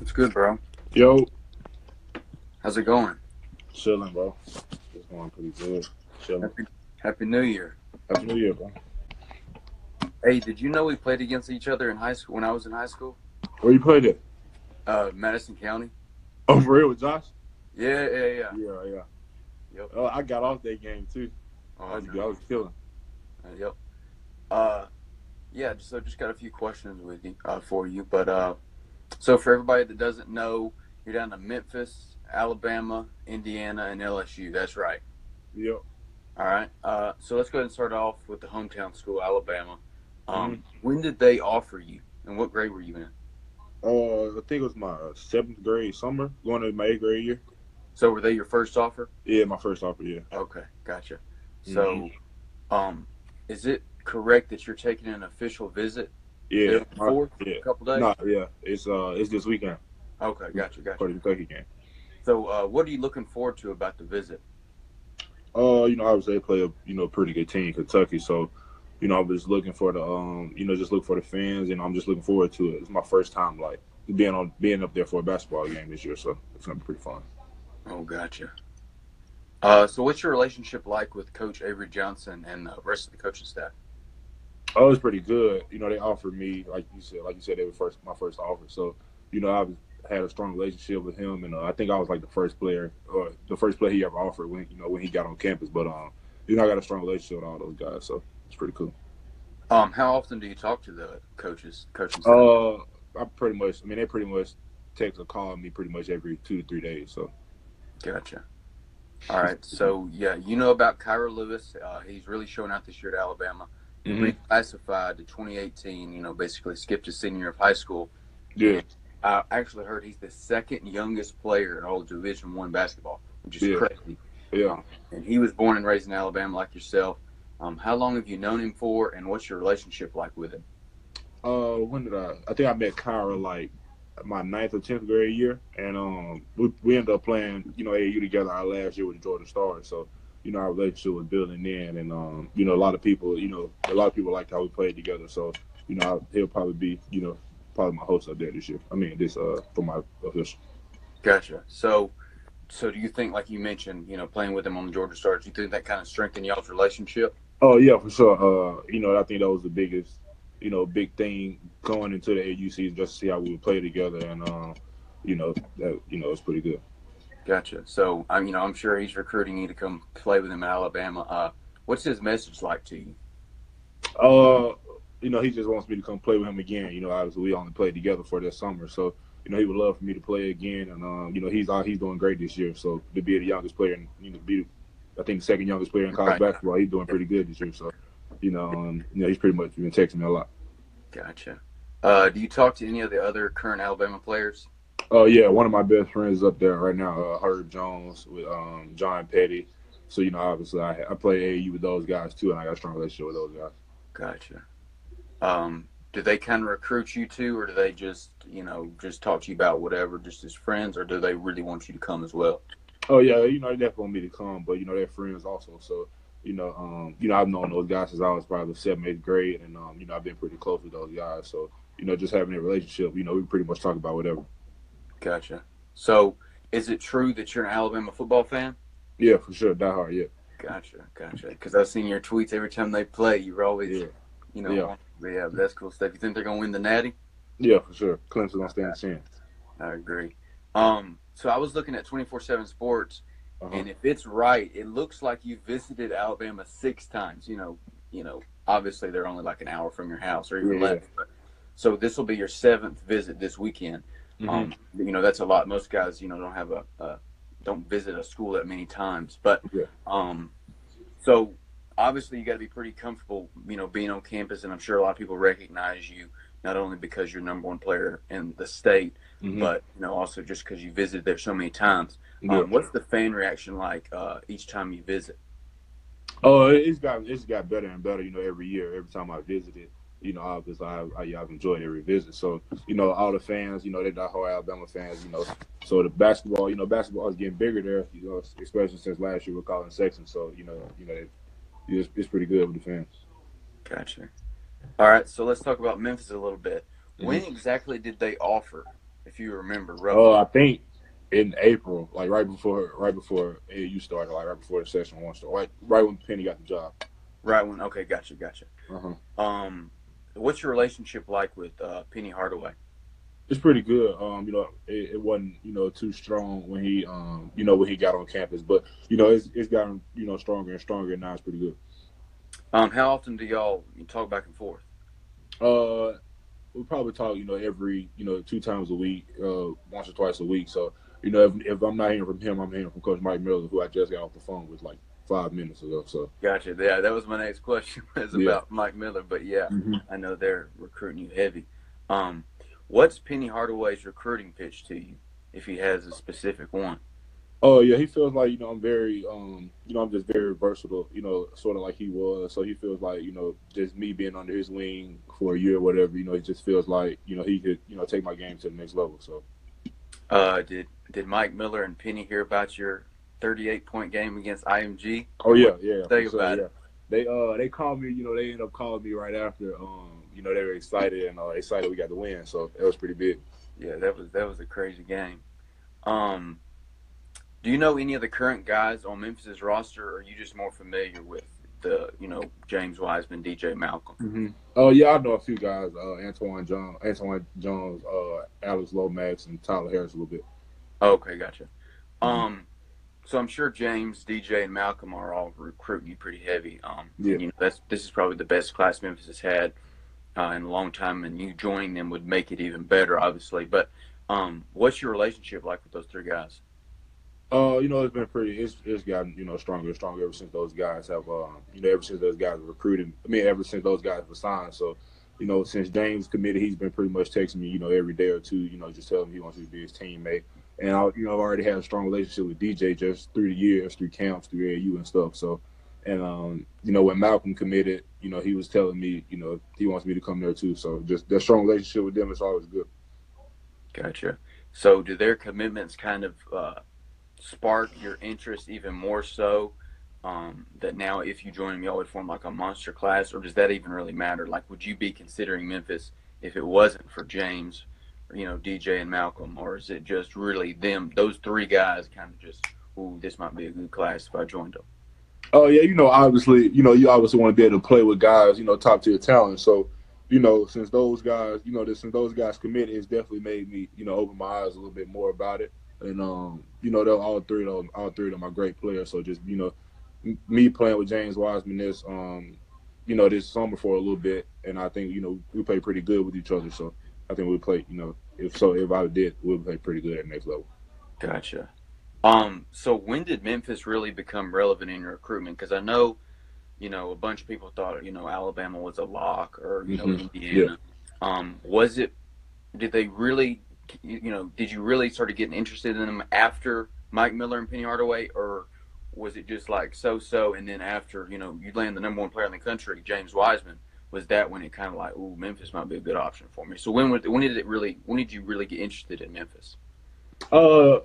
It's good, bro. Yo, How's it going? chilling, bro. It's going pretty good. Chilling. Happy New Year. Happy New Year, bro. Hey, did you know we played against each other in high school when I was in high school? Where you played it? Madison County. Oh, for real with Josh? Yeah, yeah, yeah. Yeah, yeah. Yep. Oh, I got off that game too. Oh, I no. was killing. Yep. Uh, yeah. So just got a few questions with you for you, but so for everybody that doesn't know, you're down to Memphis, Alabama, Indiana, and LSU. That's right. Yep. All right. So let's go ahead and start off with the hometown school, Alabama. hmm When did they offer you, and what grade were you in? I think it was my seventh grade summer, going to my eighth grade year. So were they your first offer? Yeah, my first offer year. Okay, gotcha. hmm So, um, is it correct that you're taking an official visit Yeah, there for yeah. a couple days? Nah, yeah. It's this weekend Okay, gotcha, for gotcha. the Kentucky game. So, what are you looking forward to about the visit? Obviously they play a pretty good team, Kentucky. So, I was looking for the just look for the fans, and I'm just looking forward to it. It's my first time like being up there for a basketball game this year, so it's gonna be pretty fun. Oh, gotcha. So what's your relationship like with Coach Avery Johnson and the rest of the coaching staff? Oh, it was pretty good. They offered me like you said, they were my first offer. So, I was had a strong relationship with him, and I think I was like the first player he ever offered when he got on campus. But I got a strong relationship with all those guys, so it's pretty cool. How often do you talk to the coaching staff? Uh, they pretty much text or call me pretty much every 2 to 3 days. So Gotcha. All right. So yeah, you know about Kyra Lewis. He's really showing out this year at Alabama. He hmm reclassified to 2018. Basically skipped his senior year of high school, yeah, and I actually heard he's the second youngest player in all of Division I basketball, which is yeah, crazy. yeah. And he was born and raised in Alabama, like yourself. How long have you known him for, and what's your relationship like with him? When did I? I think I met Kyra like my ninth or tenth grade year, and we ended up playing AAU together our last year with the Georgia Stars. So our relationship was building in, and a lot of people liked how we played together. So he'll probably be probably my host up there this year. I mean this for my official. Gotcha. So do you think, like you mentioned, playing with him on the Georgia Stars, do you think that kind of strengthened y'all's relationship? Oh yeah, for sure. I think that was the biggest, big thing going into the AU season, just to see how we would play together, and that it's pretty good. Gotcha. So I'm sure he's recruiting you to come play with him in Alabama. What's his message like to you? Uh, he just wants me to come play with him again. Obviously we only played together for this summer, so he would love for me to play again, and he's doing great this year. So to be the youngest player, and be I think the second youngest player in college Right. basketball, he's doing pretty good this year. So he's pretty much been texting me a lot. Gotcha. Do you talk to any of the other current Alabama players? Oh yeah, one of my best friends is up there right now, Herb Jones with John Petty. So obviously I play AAU with those guys too, and I got a strong relationship with those guys. Gotcha. Do they kind of recruit you too, or do they just talk to you about whatever, just as friends, or do they really want you to come as well? Oh yeah, they definitely want me to come, but they're friends also. So I've known those guys since I was probably seventh, eighth grade, and I've been pretty close with those guys. So just having a relationship, we pretty much talk about whatever. Gotcha. So, is it true that you're an Alabama football fan? Yeah, for sure, die hard. Yeah, Gotcha, gotcha. Because I've seen your tweets every time they play. You're always, yeah, yeah, yeah, that's cool stuff. You think they're gonna win the Natty? yeah, for sure. Clemson don't stand a chance. I agree. So I was looking at 24/7 Sports, Uh huh. and if it's right, it looks like you visited Alabama 6 times. Obviously they're only like an hour from your house or even Yeah, less. But, so this will be your seventh visit this weekend. yeah. hmm That's a lot. Most guys, don't visit a school that many times. But Yeah. um, so obviously you got to be pretty comfortable, being on campus, and I'm sure a lot of people recognize you not only because you're number one player in the state, hmm but also just because you visited there so many times. Yeah. What's the fan reaction like each time you visit? Oh, it's got better and better. Every year, every time I visited. Obviously I've enjoyed every visit. So all the fans, they're the whole Alabama fans. So the basketball is getting bigger there. Especially since last year we're calling section. So it's pretty good with the fans. Gotcha. All right, so let's talk about Memphis a little bit. hmm When exactly did they offer? if you remember roughly? I think in April, like right before AAU started, like right before the session one started, right when Penny got the job. Right when. Okay, gotcha, gotcha. Uh-huh. Um, what's your relationship like with Penny Hardaway? It's pretty good. It wasn't too strong when he got on campus, but it's gotten stronger and stronger, and now it's pretty good. How often do y'all talk back and forth? Uh, we probably talk every 2 times a week, once or twice a week. So if I'm not hearing from him, I'm hearing from Coach Mike Miller, who I just got off the phone with like 5 minutes ago. So Gotcha. Yeah, that was my next question was yeah. about Mike Miller, but yeah, hmm I know they're recruiting you heavy. Um, what's Penny Hardaway's recruiting pitch to you, if he has a specific one? Oh yeah, he feels like I'm very I'm just very versatile, sort of like he was. So he feels like just me being under his wing for a year or whatever, it just feels like he could take my game to the next level. So Did Mike Miller and Penny hear about your 38-point game against IMG, oh and what yeah, did yeah, they for say sure, about yeah. it? They called me, they ended up calling me right after they were excited and excited we got the win. So that was pretty big. Yeah, that was a crazy game. Um, do you know any of the current guys on Memphis's roster, or are you just more familiar with the James Wiseman, DJ Malcolm? Oh yeah, I know a few guys, Antoine Jones, Alex Lomax and Tyler Harris a little bit. Okay, gotcha. hmm Um, so I'm sure James, DJ, and Malcolm are all recruiting you pretty heavy. Yeah. And this is probably the best class Memphis has had in a long time, and you joining them would make it even better, obviously. But what's your relationship like with those three guys? It's been pretty. It's gotten stronger and stronger ever since those guys have ever since those guys were recruited. I mean, ever since those guys were signed. So, since James committed, he's been pretty much texting me, every day or two, just telling me he wants me to be his teammate. And I've already had a strong relationship with DJ just through the years, through camps, through AU and stuff. So, and when Malcolm committed, he was telling me, he wants me to come there too. So, just that strong relationship with them is always good. Gotcha. So do their commitments kind of spark your interest even more so? That now, if you join them, y'all would form like a monster class, or does that even really matter? Like, would you be considering Memphis if it wasn't for James, or, DJ and Malcolm, or is it just really them, those three guys, kind of just, ooh, this might be a good class if I joined them? Oh yeah, obviously, you obviously want to be able to play with guys, top tier talent. So, since those guys, since those guys committed, it's definitely made me, open my eyes a little bit more about it. And they're all three of them are great players. So just me playing with James Wiseman this summer for a little bit, and I think we play pretty good with each other. So I think we play, if I did, we'll play pretty good at the next level. Gotcha. So when did Memphis really become relevant in your recruitment? Because I know, a bunch of people thought, Alabama was a lock, or, Yeah. Indiana. Was it, did they really, did you really start getting interested in them after Mike Miller and Penny Hardaway, or was it just like so, and then after, you land the number one player in the country, James Wiseman, was that when it kind of like, ooh, Memphis might be a good option for me? So when did you really get interested in Memphis? I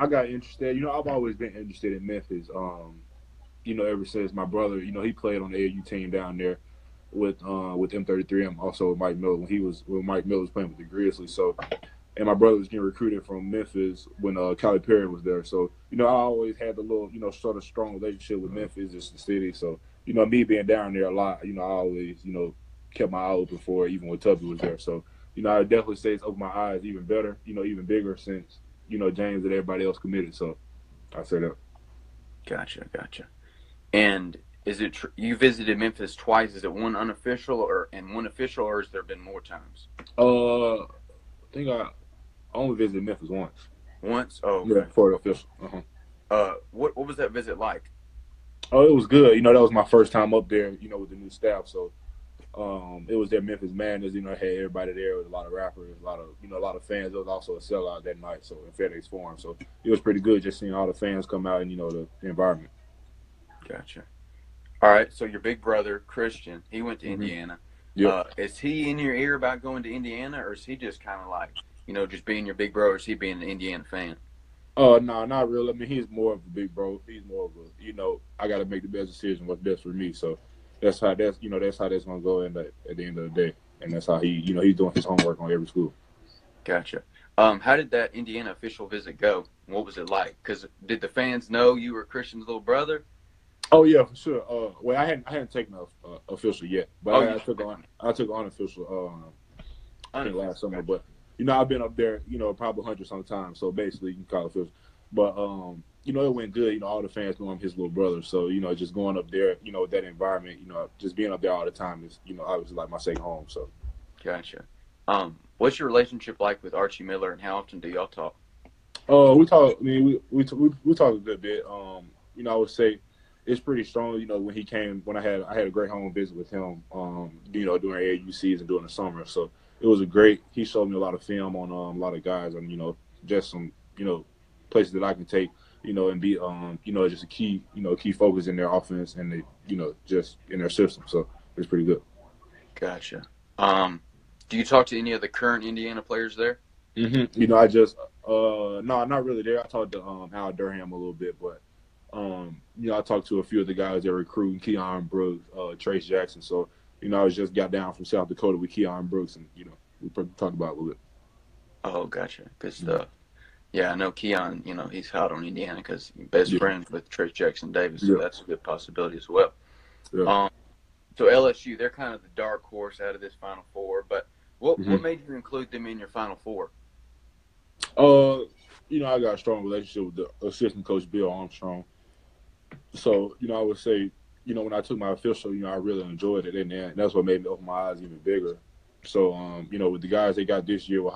got interested. I've always been interested in Memphis. Ever since my brother, he played on the AU team down there with M33 and also with Mike Miller when Mike Miller was playing with the Grizzlies. So, and my brother was getting recruited from Memphis when Calipari Perry was there. So, I always had the little, sort of strong relationship with Memphis, just the city. So, me being down there a lot, I always, kept my eye open for it, even when Tubby was there. So, I would definitely say it's opened my eyes even better, even bigger since, James and everybody else committed. So I say that. Gotcha, gotcha. And is it you visited Memphis twice? Is it one unofficial and one official, or has there been more times? I think I only visited Memphis once. Once. Oh, Yeah, okay. for the official. Uh-huh. What was that visit like? Oh, it was good. That was my first time up there. With the new staff. So, it was their Memphis Madness. Had everybody there with a lot of rappers, a lot of fans. It was also a sellout that night. So in FedEx Forum. So it was pretty good just seeing all the fans come out and the environment. Gotcha. All right. So your big brother Christian, he went to hmm Indiana. Yep. Is he in your ear about going to Indiana, or is he just kind of like just being your big brother? Is he being an Indiana fan? No, not really. I mean, he's more of a big bro. He's more of a, I got to make the best decision, what's best for me. So that's how that's gonna go at the end of the day, and that's how he's doing his homework on every school. Gotcha. How did that Indiana official visit go? What was it like? Because did the fans know you were Christian's little brother? Oh yeah, for sure. Well, I hadn't taken official yet, but Oh, you I took unofficial. I think last unofficial. summer, Gotcha. but I've been up there, probably 100 sometimes. So basically, you can call it official. But it went good. All the fans know I'm his little brother. So just going up there, with that environment, just being up there all the time is, obviously like my second home. So. Gotcha. What's your relationship like with Archie Miller, and how often do y'all talk? We talk. I mean, we talk a good bit. I would say it's pretty strong. When he came, when I had a great home visit with him. During AAU season during the summer, so it was a great. He showed me a lot of film on a lot of guys, and just some places that I can take. And be just a key focus in their offense and they just in their system. So it's pretty good. Gotcha. Do you talk to any of the current Indiana players there? I just no, not really there. I talked to Al Durham a little bit, but I talked to a few of the guys that are recruiting Keion Brooks, Trayce Jackson. So I was just got down from South Dakota with Keion Brooks, and we talked about it a little bit. Oh, gotcha. Good stuff. Yeah, I know Keion. He's hot on Indiana because he's best Yeah, friends with Trayce Jackson Davis, so yeah, that's a good possibility as well. yeah. Um, so LSU, they're kind of the dark horse out of this Final Four. But what hmm made you include them in your Final Four? Uh, I got a strong relationship with the assistant coach Bill Armstrong. So I would say when I took my official, I really enjoyed it, and that's what made me open my eyes even bigger. So with the guys they got this year with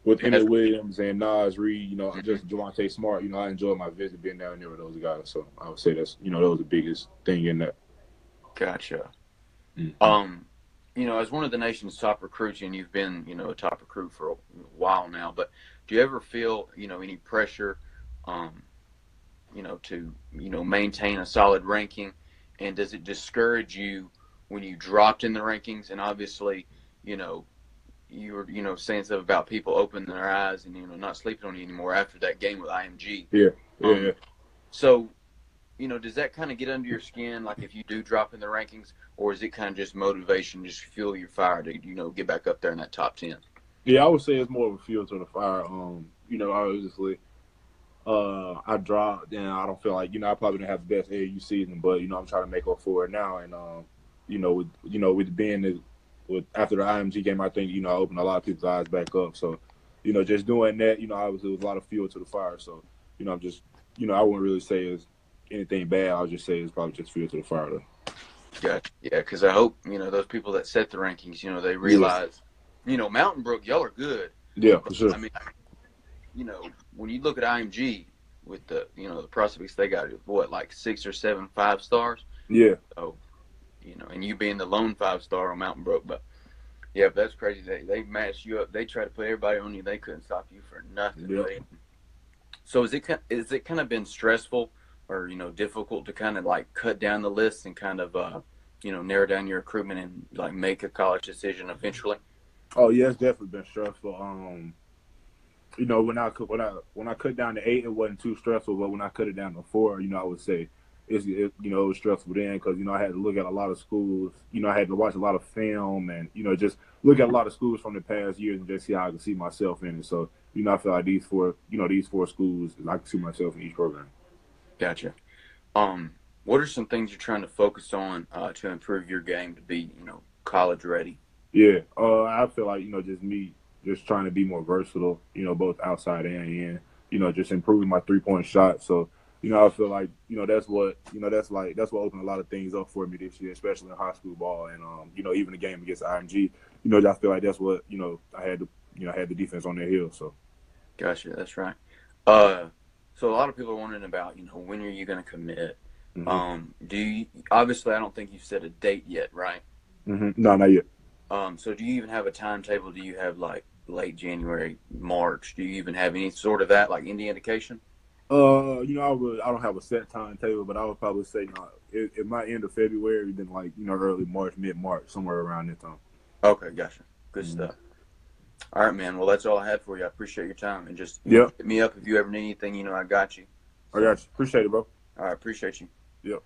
with Emmett As, Williams and Nas Reed, mhm. just Javante Smart, I enjoyed my visit being down there with those guys. So I would say that's, that was the biggest thing in that. Gotcha. Mm-hmm. Um, as one of the nation's top recruits, and you've been, a top recruit for a while now, but do you ever feel, any pressure, um, to, maintain a solid ranking? And does it discourage you when you dropped in the rankings? And obviously, you know, you were, saying stuff about people opening their eyes and, not sleeping on you anymore after that game with IMG. Yeah, yeah, yeah. Um, so, does that kind of get under your skin, like if you do drop in the rankings, or is it kind of just motivation, just fuel your fire to, get back up there in that top 10? Yeah, I would say it's more of a fuel to the fire. Obviously, I dropped, and I don't feel like I probably didn't have the best AAU season, but I'm trying to make up for it now, and with being with after the IMG game, I think I opened a lot of people's eyes back up. So, just doing that, obviously it was a lot of fuel to the fire. So, I'm just I wouldn't really say it's anything bad. I'll just say it's probably just fuel to the fire, though. Gotcha. Yeah, because I hope, those people that set the rankings, they Yeah, realize, Mountain Brook, y'all are good. yeah, But, for sure. I mean, when you look at IMG with the, the prospects they got, what, like 6 or 7 5 stars? Yeah, So, and you being the lone 5 star on Mountain Brook. But, yeah, but that's crazy. They matched you up. They try to put everybody on you. They couldn't stop you for nothing. yeah. But, so is it kind of been stressful or, difficult to kind of like cut down the list and kind of, narrow down your recruitment and like make a college decision eventually? Oh yeah, it's definitely been stressful. When I cut down to 8, it wasn't too stressful. But when I cut it down to 4, I would say it was stressful then because I had to look at a lot of schools. I had to watch a lot of film and just look at a lot of schools from the past years and just see how I could see myself in it. So I feel like these four schools, I can see myself in each program. Gotcha. What are some things you're trying to focus on to improve your game to be, college ready? Yeah, I feel like just me, just trying to be more versatile. Both outside and in. Just improving my 3-point shot. So I feel like that's what that's what opened a lot of things up for me this year, especially in high school ball and even the game against IMG. I feel like that's what I had the defense on their heels. So. Gotcha. That's right. Uh, so a lot of people are wondering about, when are you going to commit? hmm Obviously, I don't think you've set a date yet, right? No, not yet. So do you even have a timetable? Do you have like late January, March? Do you even have any sort of that, like any indication? I don't have a set timetable, but I would probably say it might end of February, then like early March, mid March, somewhere around that time. Okay, gotcha. Good hmm stuff. All right, man. Well, that's all I had for you. I appreciate your time. And just, Yep, hit me up if you ever need anything. I got you. I So, got you. Appreciate it, bro. all right, appreciate you. Yep.